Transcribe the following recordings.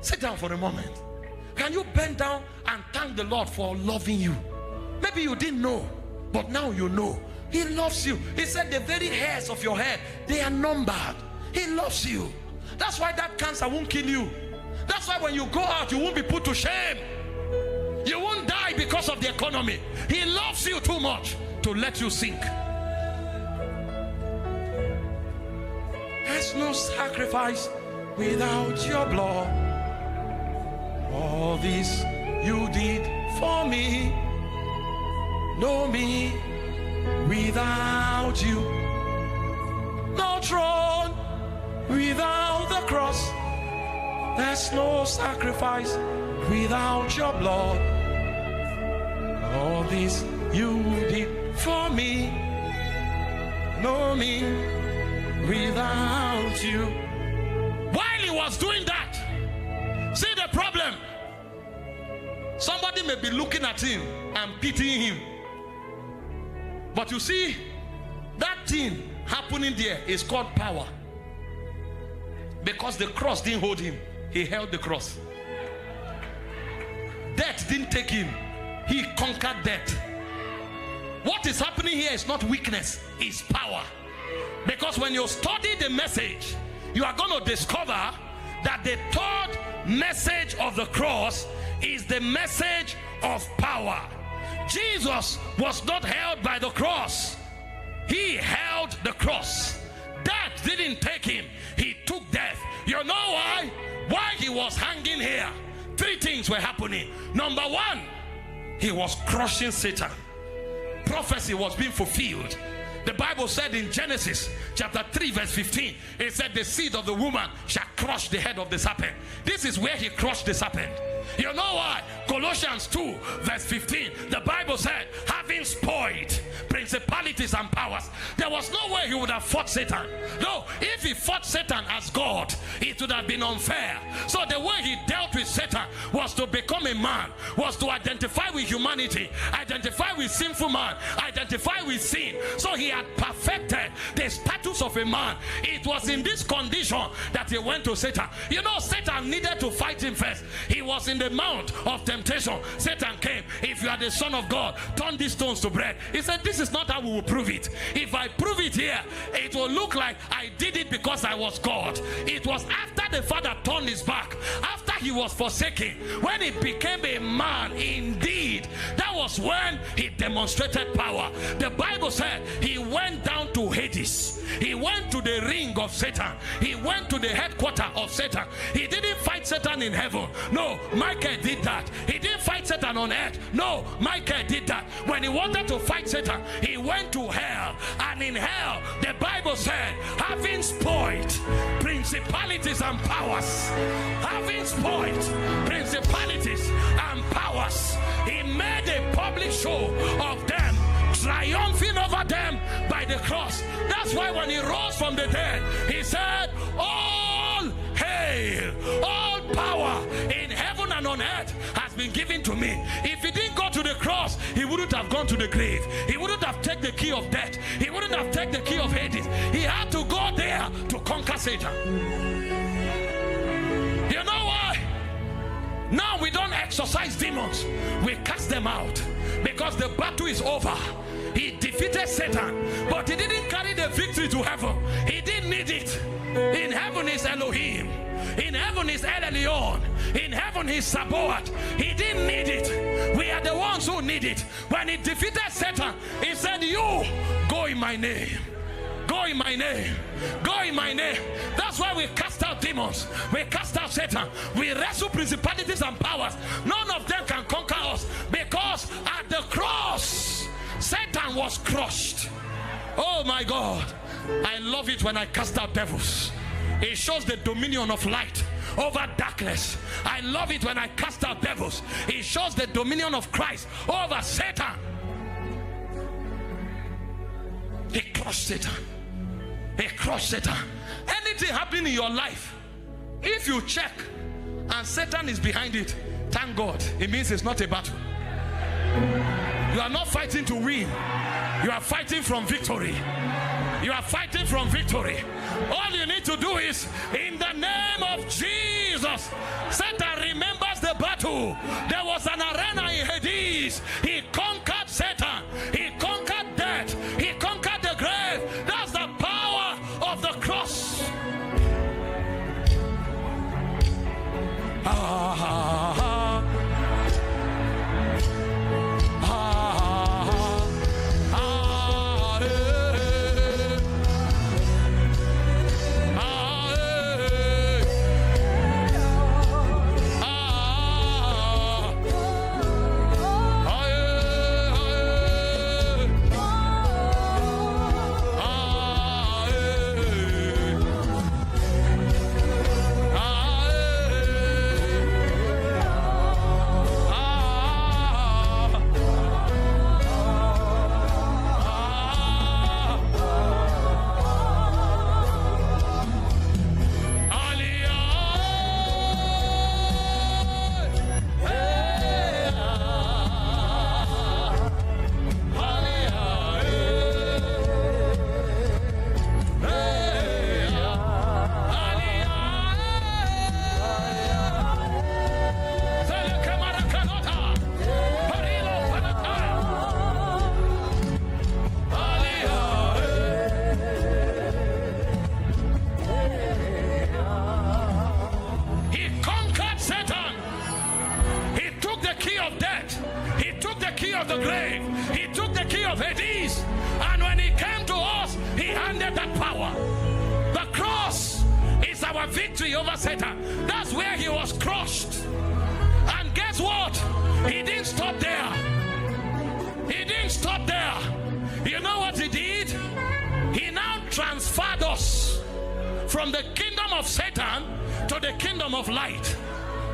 Sit down for a moment. Can you bend down and thank the Lord for loving you? Maybe you didn't know, but now you know. He loves you. He said the very hairs of your head, they are numbered. He loves you. That's why that cancer won't kill you. That's why when you go out, you won't be put to shame. You won't die because of the economy. He loves you too much to let you sink. There's no sacrifice without your blood. All this you did for me. No me without you. No throne without the cross. There's no sacrifice without your blood. All this you did for me. No me without you. While he was doing that, see the problem. Somebody may be looking at him and pitying him. But you see, that thing happening there is called power. Because the cross didn't hold him, he held the cross. Death didn't take him, he conquered death. What is happening here is not weakness, it's power. Because when you study the message, you are going to discover that the third message of the cross is the message of power. Jesus was not held by the cross, he held the cross. Death didn't take him, he took death. You know why? Why he was hanging here? Three things were happening. Number one, he was crushing Satan. Prophecy was being fulfilled. The Bible said in Genesis chapter 3 verse 15, it said the seed of the woman shall crush the head of the serpent. This is where he crushed the serpent. You know why? Colossians 2 verse 15, the Bible said, having spoiled principalities and powers. There was no way he would have fought Satan. No, if he fought Satan as God, it would have been unfair. So the way he dealt with Satan was to become a man, was to identify with humanity, identify with sinful man, identify with sin. So he had perfected the status of a man. It was in this condition that he went to Satan. You know, Satan needed to fight him first. He was in the mount of temptation. Satan came. If you are the Son of God, turn these stones to bread. He said, this is not how we will prove it. If I prove it here, it will look like I did it because I was God. It was after the Father turned his back, after he was forsaken, when he became a man indeed, that was when he demonstrated power. The Bible said he went down to Hades. He went to the ring of Satan. He went to the headquarters of Satan. He didn't fight Satan in heaven. No, Michael did that. He didn't fight Satan on earth. No, Michael did that. When he wanted to fight Satan, he went to hell. And in hell, the Bible said, having spoiled principalities and powers, having spoiled principalities and powers, he made a public show of them, triumphing over them by the cross. That's why when he rose from the dead, he said, all hail, all power in heaven and on earth has been given to me. If he didn't go to the cross, he wouldn't have gone to the grave. He wouldn't have taken the key of death. He wouldn't have taken the key of Hades. He had to go there to conquer Satan. You know why? Now we don't exorcise demons, we cast them out, because the battle is over. He defeated Satan, but he didn't carry the victory to heaven. He didn't need it. In heaven is Elohim, in heaven is El Elyon, in heaven is Sabaoth. He didn't need it. We are the ones who need it. When he defeated Satan, he said, you go in my name. Go in my name. Go in my name. That's why we cast out demons. We cast out Satan. We wrestle principalities and powers. None of them can conquer us, because at the cross, Satan was crushed. Oh my God. I love it when I cast out devils. It shows the dominion of light over darkness. I love it when I cast out devils. It shows the dominion of Christ over Satan. He crushed Satan. He crushed Satan. Anything happening in your life, if you check and Satan is behind it, thank God. It means it's not a battle. You are not fighting to win. You are fighting from victory. You are fighting from victory. All you need to do is, in the name of Jesus. Satan remembers the battle. There was an arena in Hades. He conquered Satan. He conquered death. He conquered the grave. That's the power of the cross. Victory over Satan. That's where he was crushed. And guess what? He didn't stop there. He didn't stop there. You know what he did? He now transferred us from the kingdom of Satan to the kingdom of light.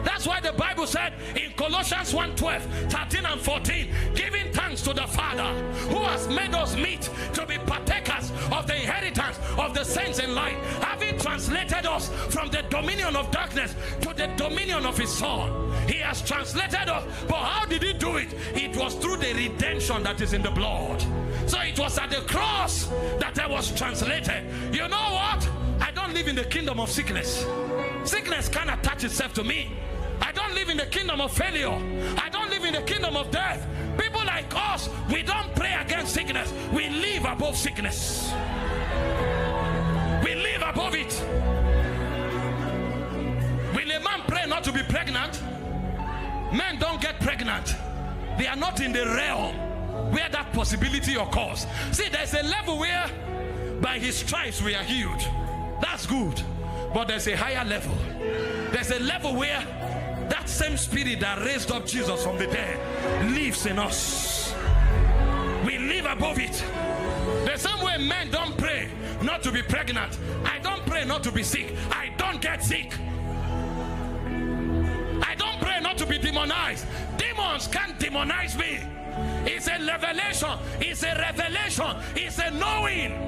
That's why the Bible said in Colossians 1:12, 13 and 14, giving thanks to the Father who has made us meet to be partakers of the inheritance of the saints in light, having translated us from the dominion of darkness to the dominion of his Son. He has translated us, but how did he do it? It was through the redemption that is in the blood. So it was at the cross that I was translated. You know what? I don't live in the kingdom of sickness. Sickness can't attach itself to me. I don't live in the kingdom of failure. I don't live in the kingdom of death. People like us, we don't pray against sickness. We live above sickness. We live above it. Will a man pray not to be pregnant? Men don't get pregnant. They are not in the realm where that possibility occurs. See, there's a level where by his stripes we are healed. That's good. But there's a higher level. There's a level where that same spirit that raised up Jesus from the dead lives in us. We live above it. The same way men don't pray not to be pregnant. I don't pray not to be sick. I don't get sick. I don't pray not to be demonized. Demons can't demonize me. It's a revelation. It's a revelation. It's a knowing.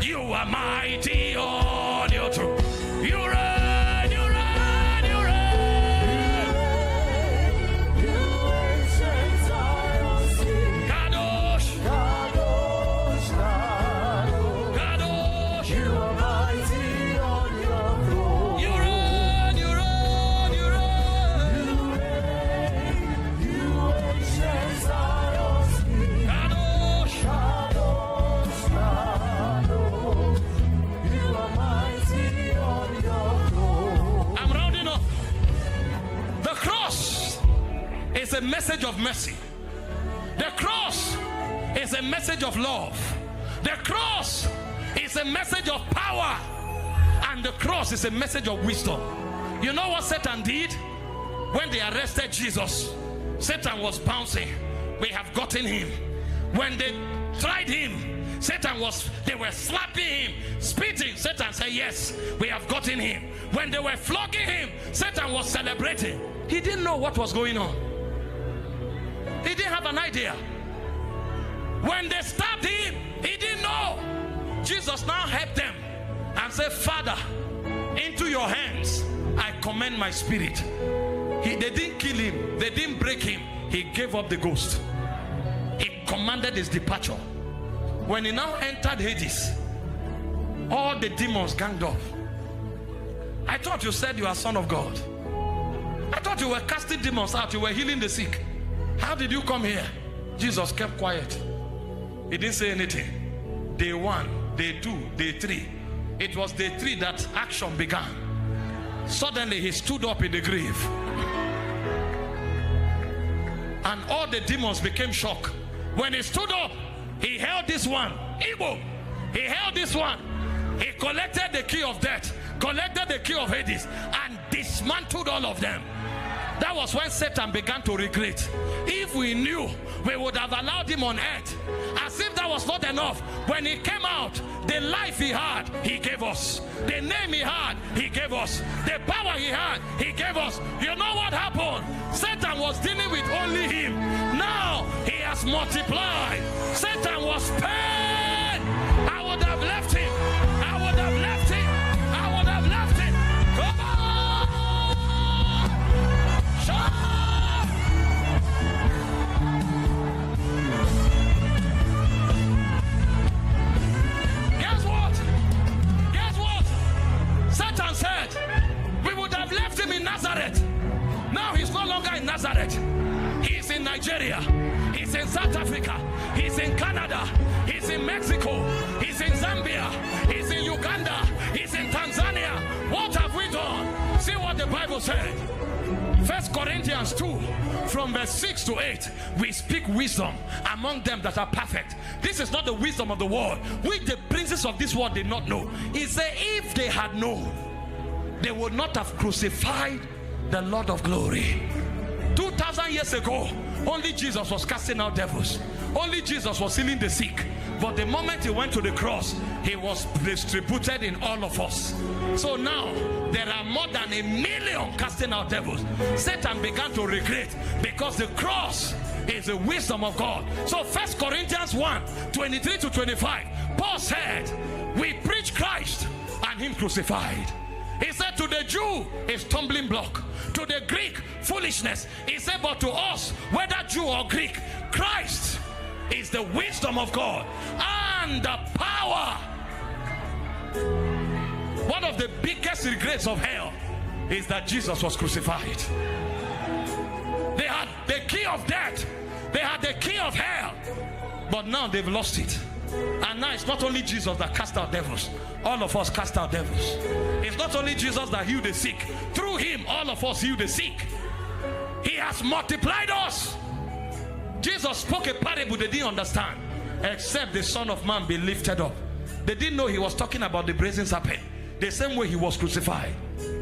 You are mighty on your throne. You reign, you reign, you reign. You ancient Zion. Kadosh, Kadosh, Kadosh, Kadosh. You are mighty on your throne. You reign, you reign, you reign. You reign, you ancient Zion. Kadosh, Kadosh, Kadosh. You are mighty on your throne. I'm rounding up. The cross is a message of mercy. The cross is a message of love. The cross is a message of power. And the cross is a message of wisdom. You know what Satan did? When they arrested Jesus, Satan was bouncing. We have gotten him. When they tried him, they were slapping him, spitting. Satan said, yes, we have gotten him. When they were flogging him, Satan was celebrating. He didn't know what was going on. He didn't have an idea. When they stabbed him, he didn't know. Jesus now helped them and said, Father, into your hands I commend my spirit. They didn't kill him. They didn't break him. He gave up the ghost. He commanded his departure. When he now entered Hades, all the demons ganged up. I thought you said you are son of God. I thought you were casting demons out. You were healing the sick. How did you come here? Jesus kept quiet. He didn't say anything. Day 1, day 2, day 3. It was day 3 that action began. Suddenly he stood up in the grave. And all the demons became shocked. When he stood up, he held this one. Igbo. He held this one. He collected the key of death, collected the key of Hades, and dismantled all of them. That was when Satan began to regret. If we knew, we would have allowed him on earth. As if that was not enough. When he came out, the life he had, he gave us. The name he had, he gave us. The power he had, he gave us. You know what happened? Satan was dealing with only him. Now he has multiplied. Satan was paid. I would have left him. I would have left him. I would have left him. Come on! Shout! Guess what? Guess what? Satan said we would have left him in Nazareth. Now he's no longer in Nazareth. He's in Nigeria. He's in South Africa. He's in Canada. He's in Mexico. He's in Zambia. He's in Uganda. He's in Tanzania. What have we done? See what the Bible said. 1 Corinthians 2 from verse 6 to 8. We speak wisdom among them that are perfect. This is not the wisdom of the world, which the princes of this world did not know. He said if they had known, they would not have crucified the Lord of glory. 2,000 years ago, only Jesus was casting out devils. Only Jesus was healing the sick. But the moment he went to the cross, he was distributed in all of us. So now there are more than 1 million casting out devils. Satan began to regret because the cross is the wisdom of God. So 1 Corinthians 1, 23 to 25, Paul said, we preach Christ and him crucified. He said to the Jew, a stumbling block. To the Greek, foolishness. He said, but to us, whether Jew or Greek, Christ is the wisdom of God and the power. One of the biggest regrets of hell is that Jesus was crucified. They had the key of death. They had the key of hell. But now they've lost it. And now it's not only Jesus that cast out devils. All of us cast out devils. It's not only Jesus that healed the sick. Through him, all of us heal the sick. He has multiplied us. Jesus spoke a parable they didn't understand. Except the Son of Man be lifted up. They didn't know he was talking about the brazen serpent. The same way he was crucified.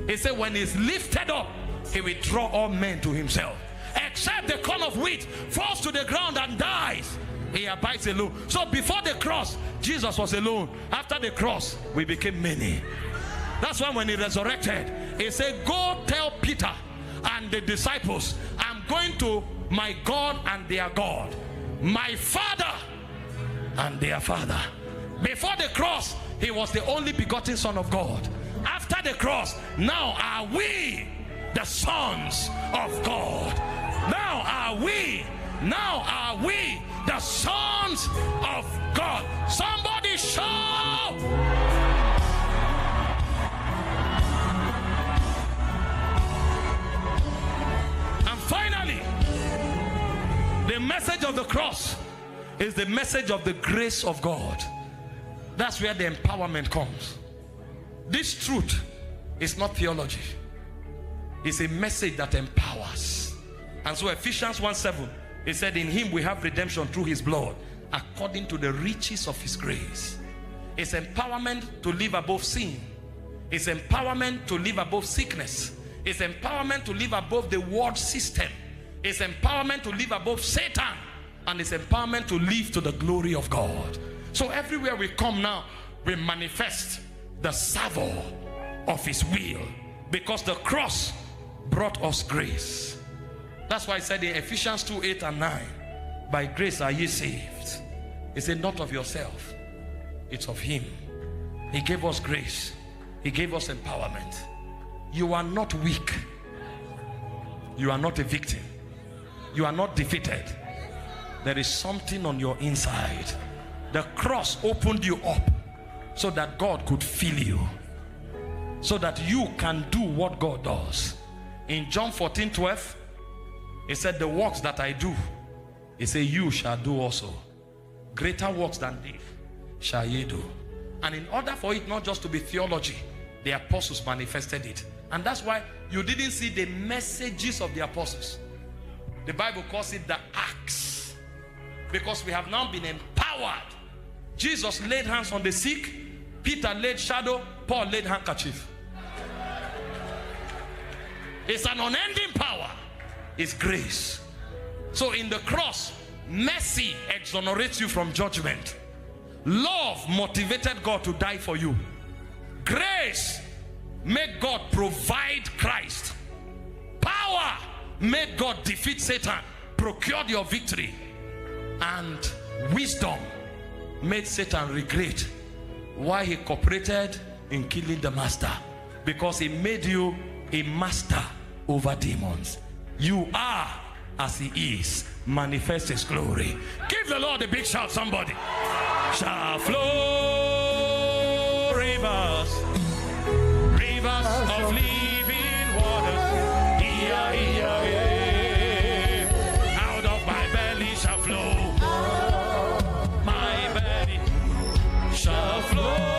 He said when he's lifted up, he will draw all men to himself. Except the corn of wheat falls to the ground and dies, he abides alone. So before the cross, Jesus was alone. After the cross, we became many. That's why when he resurrected, he said, go tell Peter and the disciples, I'm going to my God and their God, my Father and their Father. Before the cross, he was the only begotten Son of God. After the cross, now are we the sons of God. Now are we the sons of God. Somebody shout. And finally, the message of the cross is the message of the grace of God. That's where the empowerment comes. This truth is not theology. It's a message that empowers. And so Ephesians 1:7, it said, in him we have redemption through his blood, according to the riches of his grace. It's empowerment to live above sin. It's empowerment to live above sickness. It's empowerment to live above the world system. It's empowerment to live above Satan. And it's empowerment to live to the glory of God. So everywhere we come now, we manifest the savor of his will, because the cross brought us grace. That's why I said in Ephesians 2:8 and 9, by grace are ye saved. It's not of yourself, it's of him. He gave us grace. He gave us empowerment. You are not weak. You are not a victim. You are not defeated. There is something on your inside The cross opened you up so that God could fill you, so that you can do what God does. In John 14:12, he said, the works that I do, he said, you shall do also. Greater works than these shall ye do. And in order for it not just to be theology, the apostles manifested it. And that's why you didn't see the messages of the apostles. The Bible calls it the acts, because we have now been empowered. Jesus laid hands on the sick, Peter laid shadow, Paul laid handkerchief. It's an unending power. It's grace. So in the cross, mercy exonerates you from judgment. Love motivated God to die for you. Grace made God provide Christ. Power made God defeat Satan, procured your victory. And wisdom made Satan regret why he cooperated in killing the master, because he made you a master over demons. You are as he is. Manifest his glory. Give the Lord a big shout, somebody. Shall flow rivers, rivers of living waters. Out of my belly shall flow, my belly shall flow.